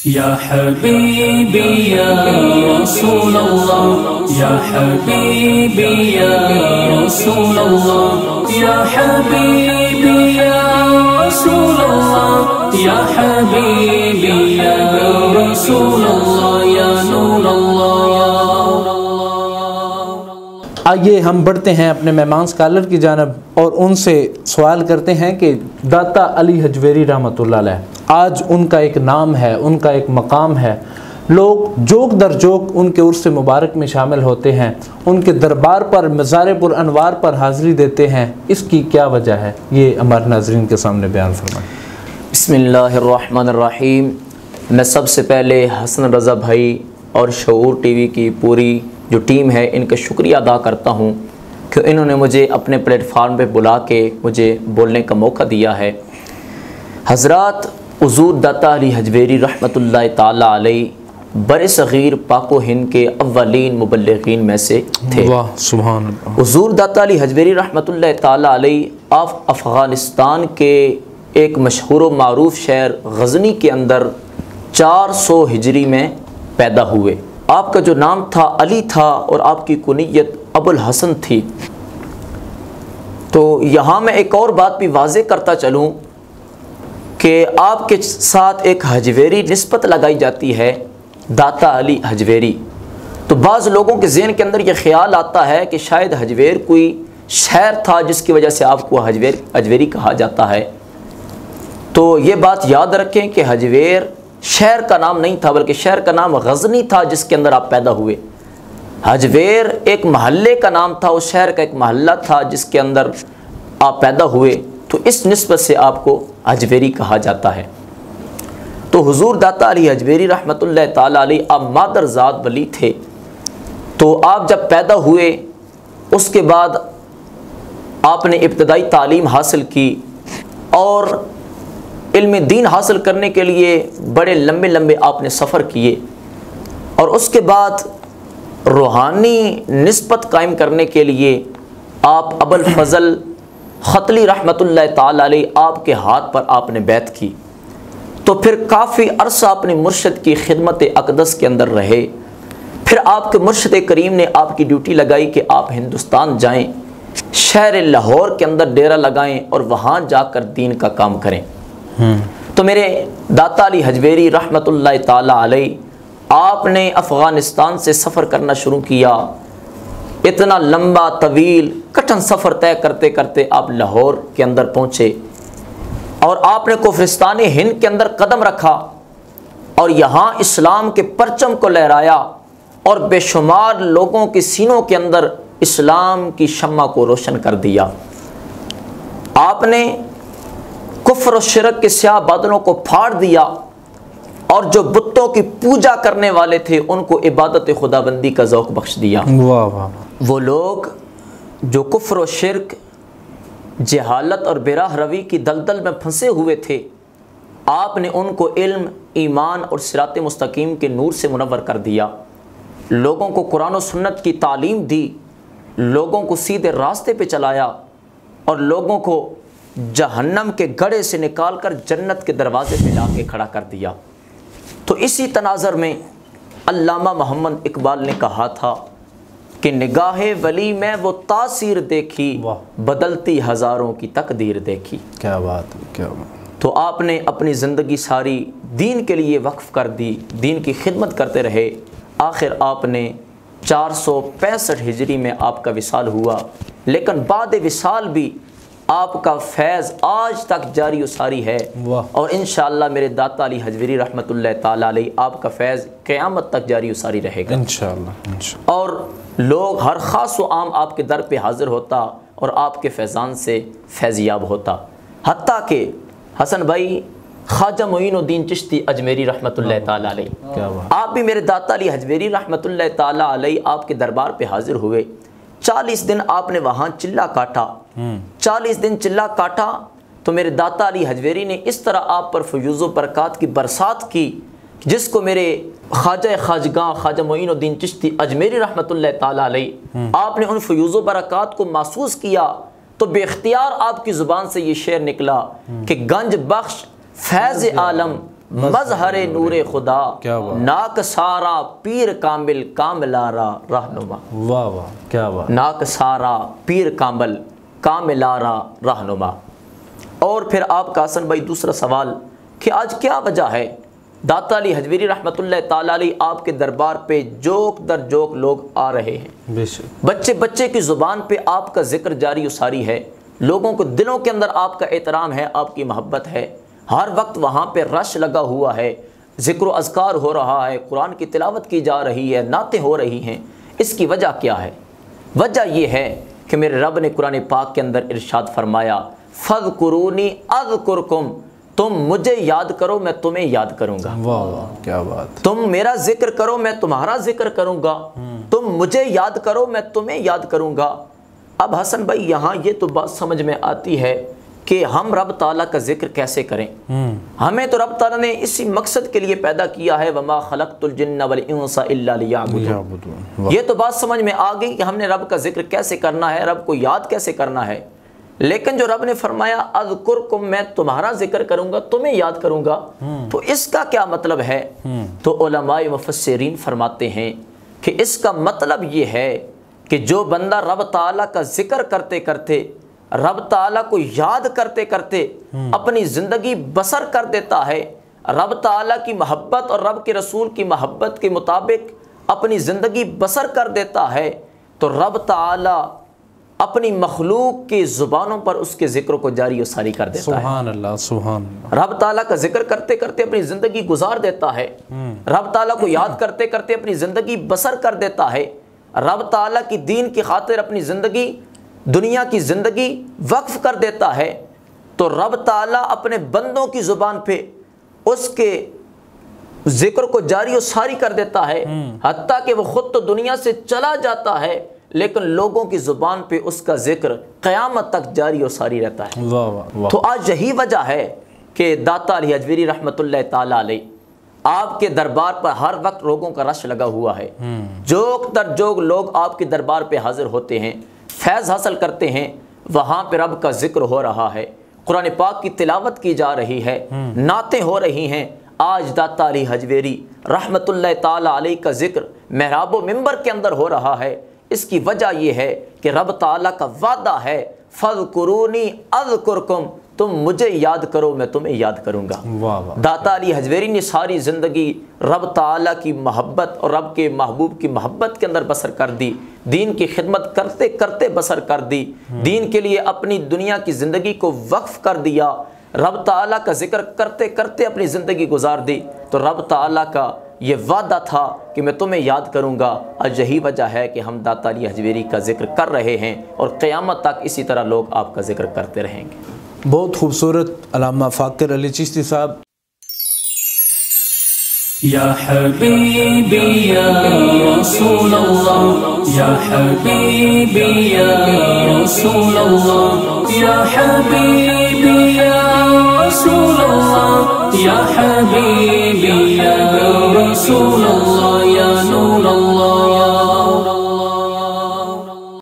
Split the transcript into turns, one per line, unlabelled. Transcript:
یا حبیبی یا رسول اللہ یا حبیبی یا رسول اللہ یا حبیبی یا رسول اللہ یا حبیبی یا رسول اللہ یا نور اللہ.
آئیے ہم بڑھتے ہیں اپنے مہمان اسکالر کی جانب اور ان سے سوال کرتے ہیں کہ داتا علی حجویری رحمۃ اللہ علیہ، آج ان کا ایک نام ہے، ان کا ایک مقام ہے، لوگ جوک در جوک ان کے عرس مبارک میں شامل ہوتے ہیں، ان کے دربار پر مزار پر انوار پر حاضری دیتے ہیں، اس کی کیا وجہ ہے؟ یہ ہمارے ناظرین کے سامنے بیان فرمائیں.
بسم اللہ الرحمن الرحیم. میں سب سے پہلے حسن رضا بھائی اور شعور ٹی وی کی پوری جو ٹیم ہے ان کا شکریہ ادا کرتا ہوں کہ انہوں نے مجھے اپنے پلیٹ فارم پہ بلا کے مجھے بولنے کا موقع دیا ہے. حضرات حضور داتا علی حجویری رحمۃ اللہ تعالی علیہ بر صغیر پاک و ہند کے اولین مبلغین میں سے تھے.
واہ سبحان اللہ.
حضور داتا علی حجویری رحمۃ اللہ تعالی علیہ افغانستان کے ایک مشہور و معروف شہر غزنی کے اندر 400 ہجری میں پیدا ہوئے. آپ کا جو نام تھا علی تھا اور آپ کی کنیت ابو الحسن تھی. تو یہاں میں ایک اور بات بھی واضح کرتا چلوں کہ آپ کے ساتھ ایک حجویری نسبت لگائی جاتی ہے، داتا علی حجویری. تو بعض لوگوں کے ذہن کے اندر یہ خیال آتا ہے کہ شاید حجویر کوئی شہر تھا جس کی وجہ سے آپ کو حجویری کہا جاتا ہے. تو یہ بات یاد رکھیں کہ حجویر شہر کا نام نہیں تھا بلکہ شہر کا نام غزنی تھا جس کے اندر آپ پیدا ہوئے. حجویر ایک محلے کا نام تھا، اس شہر کا ایک محلہ تھا جس کے اندر آپ پیدا ہوئے، تو اس نسبت سے آپ کو حجویری کہا جاتا ہے. تو حضور داتا علی حجویری رحمۃ اللہ تعالی علیہ آپ مادرزاد ولی تھے. تو آپ جب پیدا ہوئے اس کے بعد آپ نے ابتدائی تعلیم حاصل کی اور علم دین حاصل کرنے کے لیے بڑے لمبے لمبے آپ نے سفر کیے، اور اس کے بعد روحانی نسبت قائم کرنے کے لیے آپ ابو الفضل ختلی رحمۃ اللہ تعالی علیہ آپ کے ہاتھ پر آپ نے بیعت کی. تو پھر کافی عرصہ اپنے مرشد کی خدمت اقدس کے اندر رہے. پھر آپ کے مرشد کریم نے آپ کی ڈیوٹی لگائی کہ آپ ہندوستان جائیں، شہر لاہور کے اندر ڈیرا لگائیں اور وہاں جا کر دین کا کام کریں. تو میرے داتا علی حجویری رحمۃ اللہ تعالی علیہ آپ نے افغانستان سے سفر کرنا شروع کیا. اتنا لمبا طویل کٹھن سفر طے کرتے کرتے آپ لاہور کے اندر پہنچے اور آپ نے کفرستان ہند کے اندر قدم رکھا اور یہاں اسلام کے پرچم کو لہرایا اور بے شمار لوگوں کے سینوں کے اندر اسلام کی شمع کو روشن کر دیا. آپ نے کفر و شرک کے سیاہ بادلوں کو پھاڑ دیا اور جو بتوں کی پوجا کرنے والے تھے ان کو عبادت خداوندی کا ذوق بخش دیا.
واہ واہ. وہ
لوگ جو کفر و شرک، جہالت اور براہ روی کی دلدل میں پھنسے ہوئے تھے، آپ نے ان کو علم، ایمان اور صراط مستقیم کے نور سے منور کر دیا. لوگوں کو قرآن و سنت کی تعلیم دی، لوگوں کو سیدھے راستے پہ چلایا اور لوگوں کو جہنم کے گڑھے سے نکال کر جنت کے دروازے پہ لا کے کھڑا کر دیا. تو اسی تناظر میں علامہ محمد اقبال نے کہا تھا کہ نگاہ ولی میں وہ تاثیر دیکھی، بدلتی ہزاروں کی تقدیر دیکھی.
کیا بات ہے، کیا بات.
تو آپ نے اپنی زندگی ساری دین کے لیے وقف کر دی، دین کی خدمت کرتے رہے. آخر آپ نے 465 ہجری میں آپ کا وصال ہوا، لیکن بعد وصال بھی آپ کا فیض آج تک جاری و ساری ہے. اور انشاءاللہ میرے داتا علی حجویری رحمۃ اللہ تعالی علیہ آپ کا فیض قیامت تک جاری و ساری رہے گا انشاءاللہ. اور لوگ ہر خاص و عام آپ کے در پہ حاضر ہوتا اور آپ کے فیضان سے فیضیاب ہوتا. حتیٰ کہ حسن بھائی خواجہ معین الدین چشتی اجمیری رحمۃ اللہ تعالی علیہ، آپ بھی میرے داتا علی حجویری رحمۃ اللہ تعالی علیہ آپ کے دربار پہ حاضر ہوئے. 40 دن آپ نے وہاں چلہ کاٹا. 40 دن چلہ کاٹا تو میرے داتا علی حجویری نے اس طرح آپ پر فیوض و برکات کی برسات کی جس کو میرے خواجہ خواجگاں خواجہ معین الدین چشتی اجمیری رحمۃ اللہ تعالی علیہ آپ نے ان فیوض و برکات کو محسوس کیا تو بے اختیار آپ کی زبان سے یہ شعر نکلا کہ گنج بخش فیض عالم مظہر نور خدا،
کیا بات،
ناک سارا پیر کامل کاملارا رہنما،
واہ واہ کیا بات،
ناک سارا پیر کامل کاملارا رہنما۔ اور پھر آپ کا حسن بھائی دوسرا سوال کہ آج کیا وجہ ہے داتا علی حجویری رحمۃ اللہ تعالیٰ علیہ آپ کے دربار پہ جوک در جوک لوگ آ رہے ہیں،
بے شک،
بچے بچے کی زبان پہ آپ کا ذکر جاری و ساری ہے، لوگوں کو دلوں کے اندر آپ کا احترام ہے، آپ کی محبت ہے، ہر وقت وہاں پہ رش لگا ہوا ہے، ذکر و اذکار ہو رہا ہے، قرآن کی تلاوت کی جا رہی ہے، نعتیں ہو رہی ہیں، اس کی وجہ کیا ہے؟ وجہ یہ ہے کہ میرے رب نے قرآن پاک کے اندر ارشاد فرمایا فَاذْكُرُونِي أَذْكُرْكُمْ، تم مجھے یاد کرو میں تمہیں یاد کروں گا،
واہ واہ کیا بات،
تم میرا ذکر کرو میں تمہارا ذکر کروں گا، تم مجھے یاد کرو میں تمہیں یاد کروں گا۔ اب حسن بھائی یہاں یہ تو بات سمجھ میں آتی ہے کہ ہم رب تعالیٰ کا ذکر کیسے کریں، ہمیں تو رب تعالیٰ نے اسی مقصد کے لیے پیدا کیا ہے وَمَا خَلَقْتُ الْجِنَّ وَالْإِنسَ إِلَّا لِيَعْبُدُونِ، یہ تو بات سمجھ میں آ گئی کہ ہم نے رب کا ذکر کیسے کرنا ہے، رب کو یاد کیسے کرنا ہے۔ لیکن جو رب نے فرمایا اذکرکم، میں تمہارا ذکر کروں گا تمہیں یاد کروں گا، تو اس کا کیا مطلب ہے؟ تو علماء مفسرین فرماتے ہیں کہ اس کا مطلب یہ ہے کہ جو بندہ رب تعالیٰ کا ذکر کرتے کرتے، رب تعالیٰ کو یاد کرتے کرتے اپنی زندگی بسر کر دیتا ہے، رب تعالیٰ کی محبت اور رب کے رسول کی محبت کے مطابق اپنی زندگی بسر کر دیتا ہے، تو رب تعالیٰ اپنی مخلوق کی زبانوں پر اس کے ذکر کو جاری و ساری کر دیتا ہے۔
سبحان اللہ سبحان اللہ،
رب تعالیٰ کا ذکر کرتے کرتے اپنی زندگی گزار دیتا ہے، رب تعالیٰ کو یاد کرتے کرتے اپنی زندگی بسر کر دیتا ہے، رب تعالیٰ کی دین کی خاطر اپنی زندگی، دنیا کی زندگی وقف کر دیتا ہے، تو رب تعالیٰ اپنے بندوں کی زبان پہ اس کے ذکر کو جاری و ساری کر دیتا ہے، حتیٰ کہ وہ خود تو دنیا سے چلا جاتا ہے لیکن لوگوں کی زبان پہ اس کا ذکر قیامت تک جاری و ساری رہتا ہے۔
واہ واہ،
تو آج یہی وجہ ہے کہ داتا علی حجویری رحمۃ اللہ تعالیٰ علیہ آپ کے دربار پر ہر وقت لوگوں کا رش لگا ہوا ہے، جوک در جوک لوگ آپ کے دربار پہ حاضر ہوتے ہیں، فیض حاصل کرتے ہیں، وہاں پہ رب کا ذکر ہو رہا ہے، قرآن پاک کی تلاوت کی جا رہی ہے، نعتیں ہو رہی ہیں۔ آج داتا علی حجویری رحمۃ اللہ تعالیٰ علیہ کا ذکر محراب و منبر کے اندر ہو رہا ہے، اس کی وجہ یہ ہے کہ رب تعالیٰ کا وعدہ ہے فَاذْكُرُونِي أَذْكُرْكُمْ، تم مجھے یاد کرو میں تمہیں یاد کروں گا۔
واہ واہ،
داتا علی حجویری نے ساری زندگی رب تعالیٰ کی محبت اور رب کے محبوب کی محبت کے اندر بسر کر دی، دین کی خدمت کرتے کرتے بسر کر دی، دین کے لیے اپنی دنیا کی زندگی کو وقف کر دیا، رب تعالیٰ کا ذکر کرتے کرتے اپنی زندگی گزار دی، تو رب تعالیٰ کا یہ وعدہ تھا کہ میں تمہیں یاد کروں گا۔ آج یہی وجہ ہے کہ ہم داتا علی حجویری کا ذکر کر رہے ہیں اور قیامت تک اسی طرح لوگ آپ کا ذکر کرتے رہیں گے۔
بہت خوبصورت علامہ فاقر علی چشتی صاحب۔
یا حبیبی یا رسول اللہ، یا حبیبی یا رسول اللہ، یا حبیبی یا رسول اللہ، یا حبیبی یا رسول اللہ۔